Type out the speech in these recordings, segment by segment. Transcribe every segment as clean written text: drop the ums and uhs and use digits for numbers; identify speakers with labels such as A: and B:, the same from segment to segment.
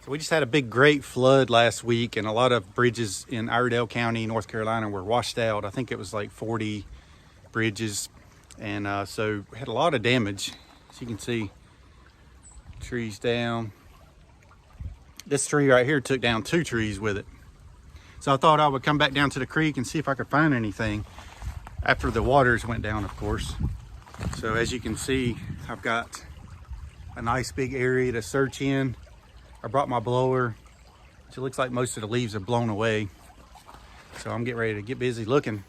A: So we just had a big great flood last week, and a lot of bridges in Iredell County, North Carolina were washed out. I think it was like 40 bridges. And so we had a lot of damage. As you can see, trees down. This tree right here took down 2 trees with it. So I thought I would come back down to the creek and see if I could find anything after the waters went down, of course. So as you can see, I've got a nice big area to search in. I brought my blower, which it looks like most of the leaves are blown away. So I'm getting ready to get busy looking.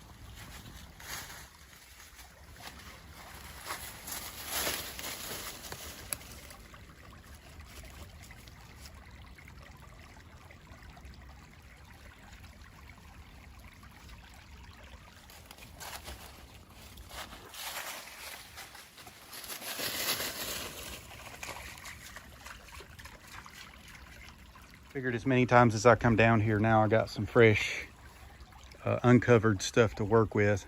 A: Figured as many times as I come down here now, I got some fresh uncovered stuff to work with.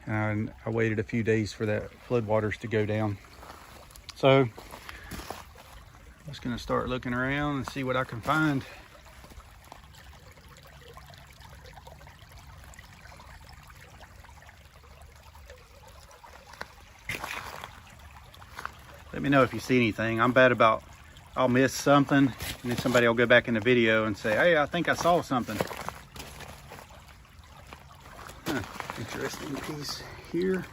A: And I waited a few days for that floodwaters to go down. So I'm just gonna start looking around and see what I can find. Let me know if you see anything. I'm bad about, I'll miss something, and then somebody will go back in the video and say, hey, I think I saw something. Interesting piece here.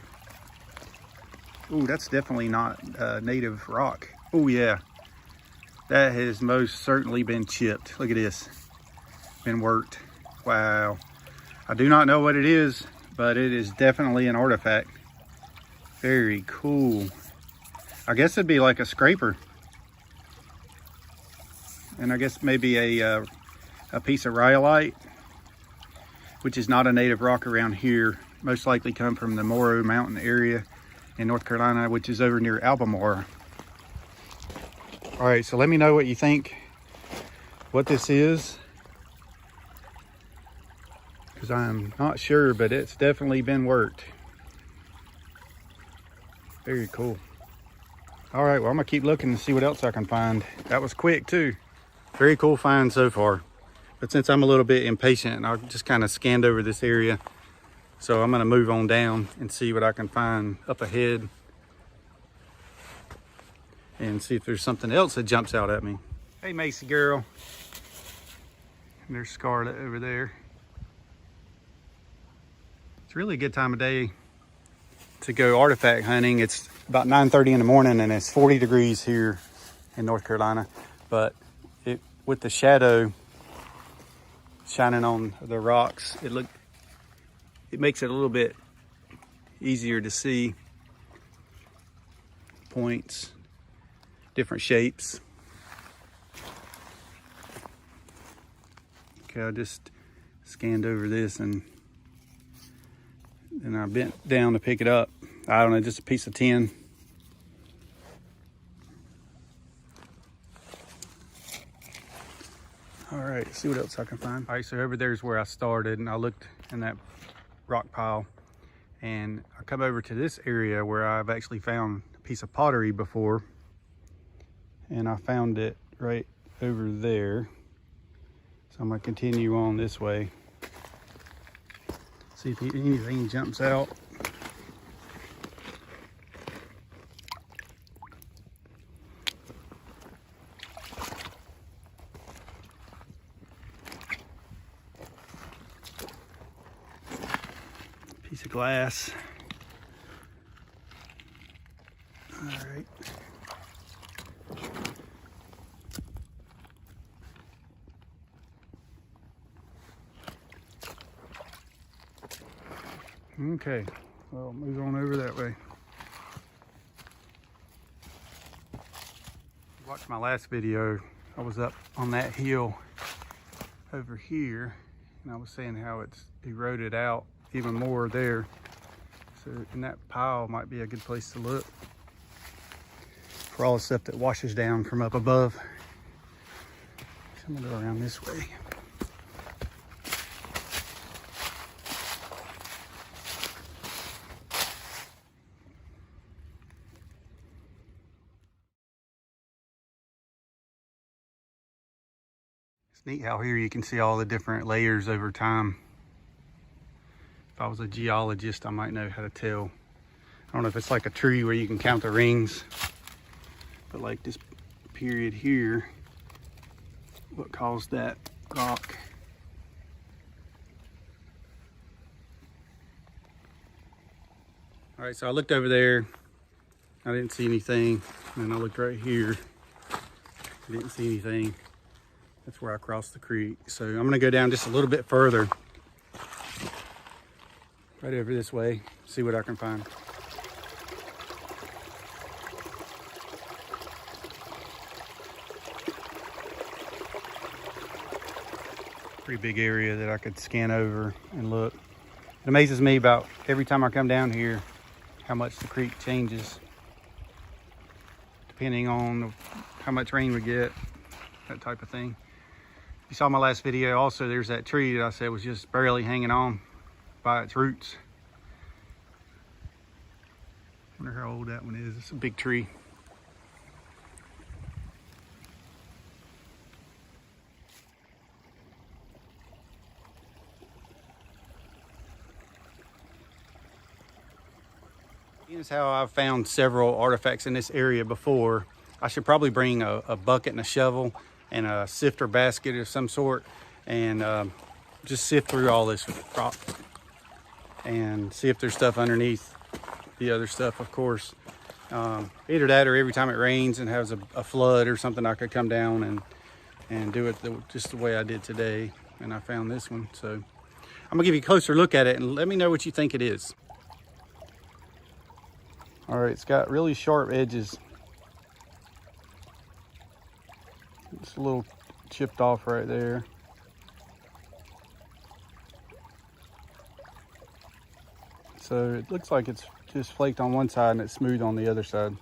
A: Ooh, that's definitely not native rock. Oh yeah, that has most certainly been chipped. Look at this, been worked. Wow. I do not know what it is, but it is definitely an artifact. Very cool. I guess it'd be like a scraper. And I guess maybe a piece of rhyolite, which is not a native rock around here. Most likely come from the Morrow Mountain area in North Carolina, which is over near Albemarle. All right, so let me know what you think, what this is, because I'm not sure, but it's definitely been worked. Very cool. All right, well, I'm gonna keep looking and see what else I can find. That was quick too. Very cool find so far. But since I'm a little bit impatient, I just kind of scanned over this area. So I'm gonna move on down and see what I can find up ahead and see if there's something else that jumps out at me. Hey, Macy girl. And there's Scarlett over there. It's really a good time of day to go artifact hunting. It's about 9:30 in the morning and it's 40 degrees here in North Carolina. But with the shadow shining on the rocks, it makes it a little bit easier to see points, different shapes. Okay, I just scanned over this and I bent down to pick it up. I don't know, just a piece of tin. All right, see what else I can find. All right, so over there's where I started, and I looked in that rock pile, and I come over to this area where I've actually found a piece of pottery before, and I found it right over there. So I'm gonna continue on this way. See if anything jumps out. Piece of glass. All right. Okay, well, move on over that way. Watch my last video. I was up on that hill over here, and I was saying how it's eroded out even more there. So, and that pile might be a good place to look for all the stuff that washes down from up above. So I'm gonna go around this way. It's neat how here you can see all the different layers over time. If I was a geologist, I might know how to tell. I don't know if it's like a tree where you can count the rings, but like this period here, what caused that rock. All right, so I looked over there, I didn't see anything. And then I looked right here, I didn't see anything. That's where I crossed the creek. So I'm gonna go down just a little bit further, right over this way, see what I can find. Pretty big area that I could scan over and look. It amazes me about every time I come down here how much the creek changes depending on how much rain we get, that type of thing. You saw my last video also, there's that tree that I said was just barely hanging on by its roots. I wonder how old that one is. It's a big tree. Here's how I've found several artifacts in this area before. I should probably bring a bucket and a shovel and a sifter basket of some sort and just sift through all this rock and see if there's stuff underneath the other stuff, of course. Either that or every time it rains and has a flood or something, I could come down and do it just the way I did today. And I found this one. So I'm gonna give you a closer look at it and let me know what you think it is. All right, it's got really sharp edges. It's a little chipped off right there. So it looks like it's just flaked on one side and it's smooth on the other side.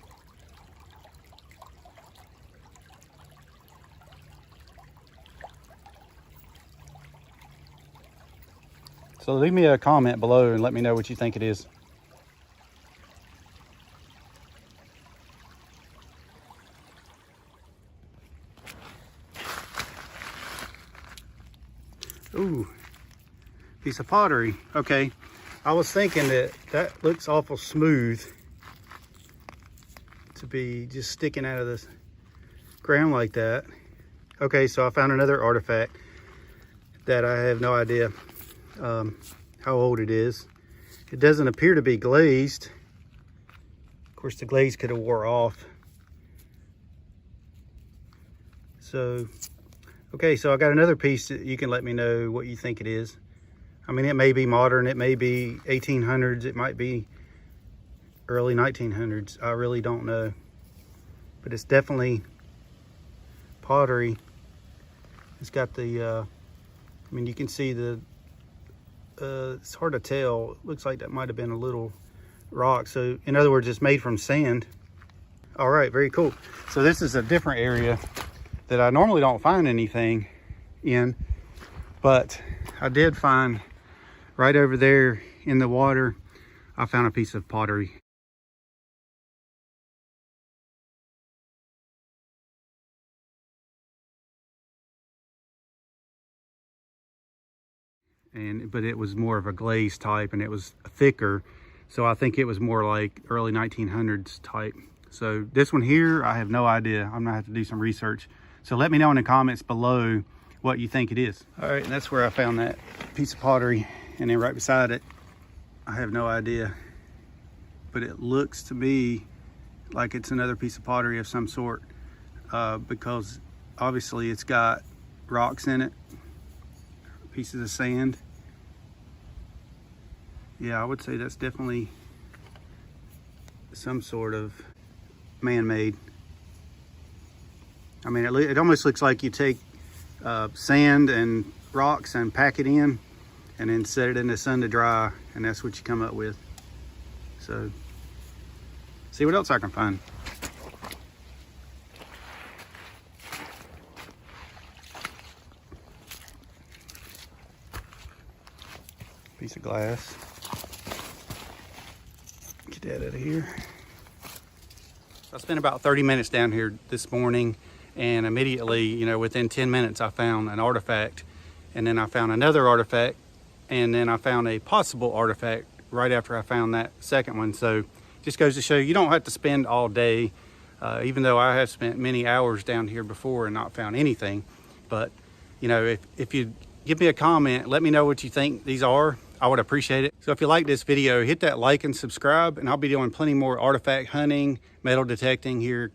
A: So leave me a comment below and let me know what you think it is. Ooh, piece of pottery. Okay, I was thinking that looks awful smooth to be just sticking out of the ground like that. Okay, so I found another artifact that I have no idea how old it is. It doesn't appear to be glazed. Of course, the glaze could have wore off. So okay, so I got another piece that you can let me know what you think it is. I mean, it may be modern, it may be 1800s, it might be early 1900s. I really don't know. But it's definitely pottery. It's got the, I mean, you can see the, it's hard to tell. It looks like that might have been a little rock. So in other words, it's made from sand. All right, very cool. So this is a different area that I normally don't find anything in, but I did find right over there in the water, I found a piece of pottery. But it was more of a glaze type and it was thicker. So I think it was more like early 1900s type. So this one here, I have no idea. I'm gonna have to do some research. So let me know in the comments below what you think it is. All right, and that's where I found that piece of pottery. And then right beside it, I have no idea. But it looks to me like it's another piece of pottery of some sort because obviously it's got rocks in it, pieces of sand. Yeah, I would say that's definitely some sort of man-made. I mean, it almost looks like you take sand and rocks and pack it in and then set it in the sun to dry, and that's what you come up with. So, see what else I can find. Piece of glass. Get that out of here. So I spent about 30 minutes down here this morning and immediately, you know, within 10 minutes, I found an artifact, and then I found another artifact, and then I found a possible artifact right after I found that second one. So just goes to show you don't have to spend all day, even though I have spent many hours down here before and not found anything. But, you know, if you give me a comment, let me know what you think these are. I would appreciate it. So if you like this video, hit that like and subscribe, and I'll be doing plenty more artifact hunting, metal detecting here